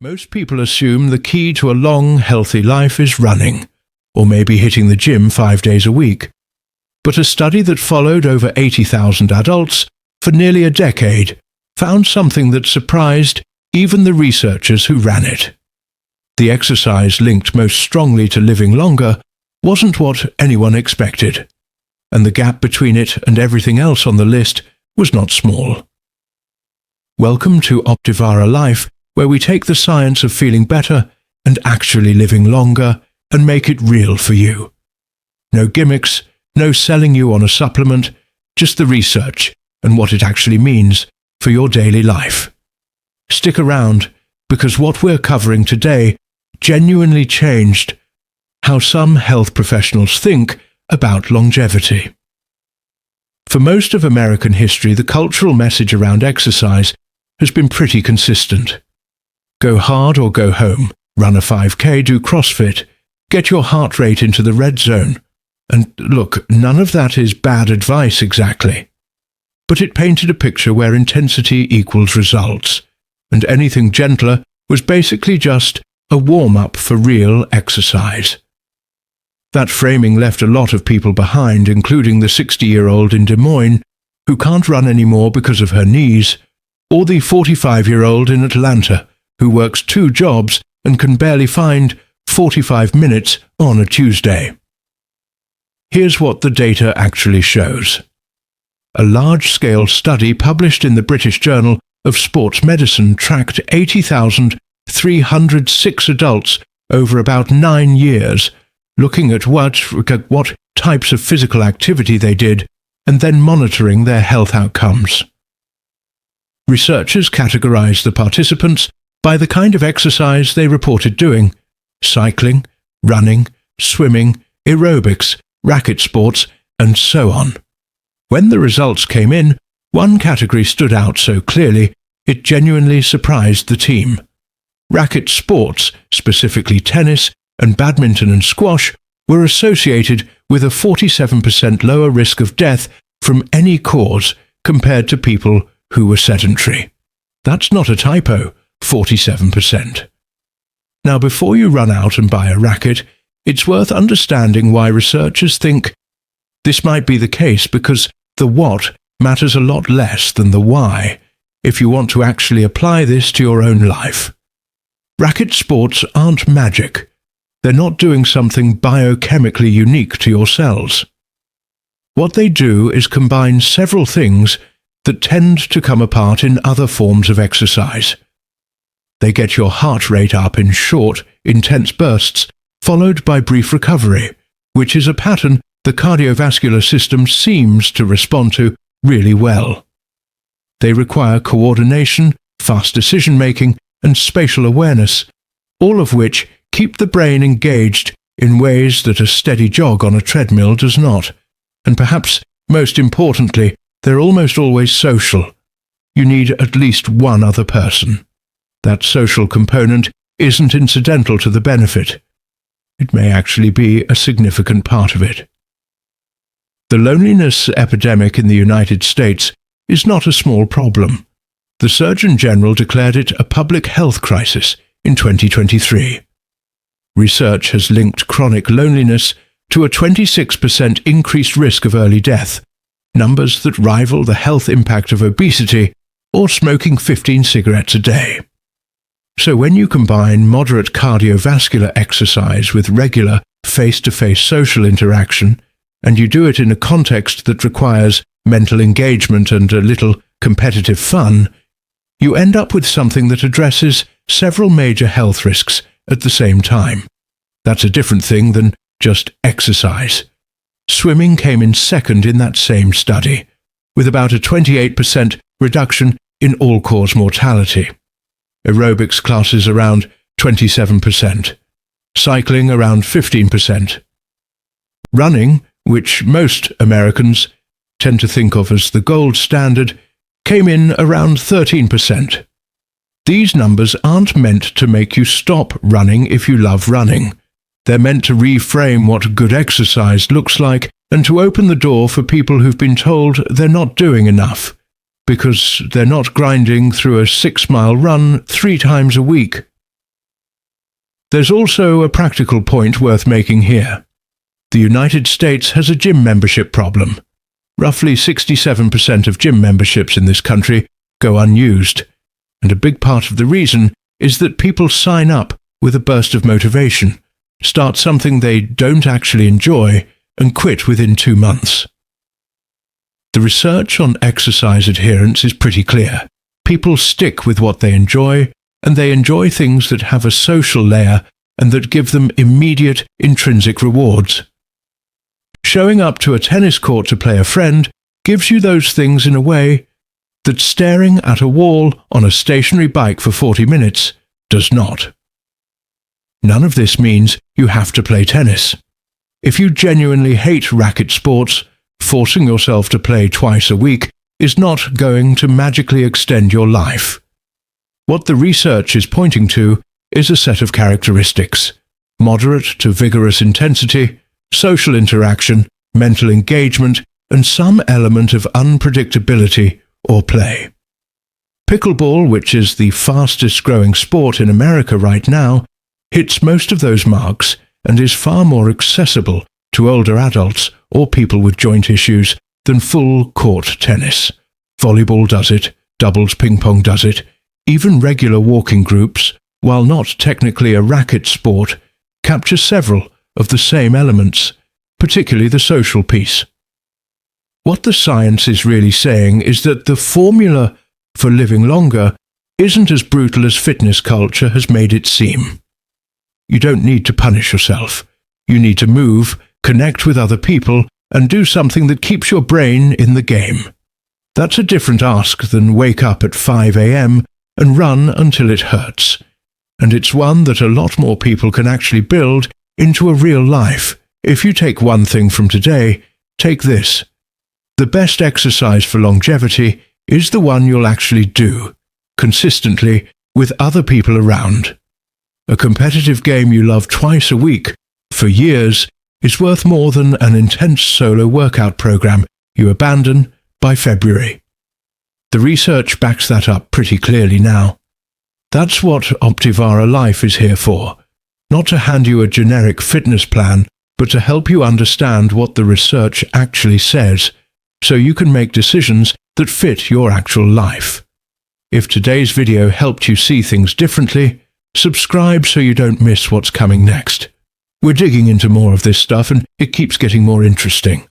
Most people assume the key to a long, healthy life is running, or maybe hitting the gym 5 days a week. But a study that followed over 80,000 adults for nearly a decade found something that surprised even the researchers who ran it. The exercise linked most strongly to living longer wasn't what anyone expected, and the gap between it and everything else on the list was not small. Welcome to Optivara Life, where we take the science of feeling better and actually living longer and make it real for you. No gimmicks, no selling you on a supplement, just the research and what it actually means for your daily life. Stick around, because what we're covering today genuinely changed how some health professionals think about longevity. For most of American history, the cultural message around exercise has been pretty consistent. Go hard or go home, run a 5K, do CrossFit, get your heart rate into the red zone. And look, none of that is bad advice exactly. But it painted a picture where intensity equals results, and anything gentler was basically just a warm-up for real exercise. That framing left a lot of people behind, including the 60-year-old in Des Moines who can't run anymore because of her knees, or the 45-year-old in Atlanta who works 2 jobs and can barely find 45 minutes on a Tuesday. Here's what the data actually shows. A large-scale study published in the British Journal of Sports Medicine tracked 80,306 adults over about 9 years, looking at what types of physical activity they did and then monitoring their health outcomes. Researchers categorized the participants by the kind of exercise they reported doing: cycling, running, swimming, aerobics, racket sports, and so on. When the results came in, one category stood out so clearly it genuinely surprised the team. Racket sports, specifically tennis and badminton and squash, were associated with a 47% lower risk of death from any cause compared to people who were sedentary. That's not a typo, 47%. Now, before you run out and buy a racket, it's worth understanding why researchers think this might be the case, because the what matters a lot less than the why if you want to actually apply this to your own life. Racket sports aren't magic. They're not doing something biochemically unique to your cells. What they do is combine several things that tend to come apart in other forms of exercise. They get your heart rate up in short, intense bursts, followed by brief recovery, which is a pattern the cardiovascular system seems to respond to really well. They require coordination, fast decision-making, and spatial awareness, all of which keep the brain engaged in ways that a steady jog on a treadmill does not. And perhaps most importantly, they're almost always social. You need at least one other person. That social component isn't incidental to the benefit. It may actually be a significant part of it. The loneliness epidemic in the United States is not a small problem. The Surgeon General declared it a public health crisis in 2023. Research has linked chronic loneliness to a 26% increased risk of early death, numbers that rival the health impact of obesity or smoking 15 cigarettes a day. So when you combine moderate cardiovascular exercise with regular face-to-face social interaction, and you do it in a context that requires mental engagement and a little competitive fun, you end up with something that addresses several major health risks at the same time. That's a different thing than just exercise. Swimming came in second in that same study, with about a 28% reduction in all-cause mortality. Aerobics classes around 27%. Cycling around 15%. Running, which most Americans tend to think of as the gold standard, came in around 13%. These numbers aren't meant to make you stop running if you love running. They're meant to reframe what good exercise looks like and to open the door for people who've been told they're not doing enough, because they're not grinding through a 6-mile run 3 times a week. There's also a practical point worth making here. The United States has a gym membership problem. Roughly 67% of gym memberships in this country go unused, and a big part of the reason is that people sign up with a burst of motivation, start something they don't actually enjoy, and quit within 2 months. The research on exercise adherence is pretty clear. People stick with what they enjoy, and they enjoy things that have a social layer and that give them immediate intrinsic rewards. Showing up to a tennis court to play a friend gives you those things in a way that staring at a wall on a stationary bike for 40 minutes does not. None of this means you have to play tennis. If you genuinely hate racket sports, forcing yourself to play twice a week is not going to magically extend your life. What the research is pointing to is a set of characteristics: moderate to vigorous intensity, social interaction, mental engagement, and some element of unpredictability or play. Pickleball, which is the fastest growing sport in America right now, hits most of those marks and is far more accessible to older adults or people with joint issues than full court tennis. Volleyball does it, doubles ping pong does it, even regular walking groups, while not technically a racket sport, capture several of the same elements, particularly the social piece. What the science is really saying is that the formula for living longer isn't as brutal as fitness culture has made it seem. You don't need to punish yourself. You need to move, connect with other people, and do something that keeps your brain in the game. That's a different ask than wake up at 5 a.m. and run until it hurts. And it's one that a lot more people can actually build into a real life. If you take one thing from today, take this. The best exercise for longevity is the one you'll actually do, consistently, with other people around. A competitive game you love twice a week, for years, is worth more than an intense solo workout program you abandon by February. The research backs that up pretty clearly now. That's what Optivara Life is here for, not to hand you a generic fitness plan, but to help you understand what the research actually says, so you can make decisions that fit your actual life. If today's video helped you see things differently, subscribe so you don't miss what's coming next. We're digging into more of this stuff and it keeps getting more interesting.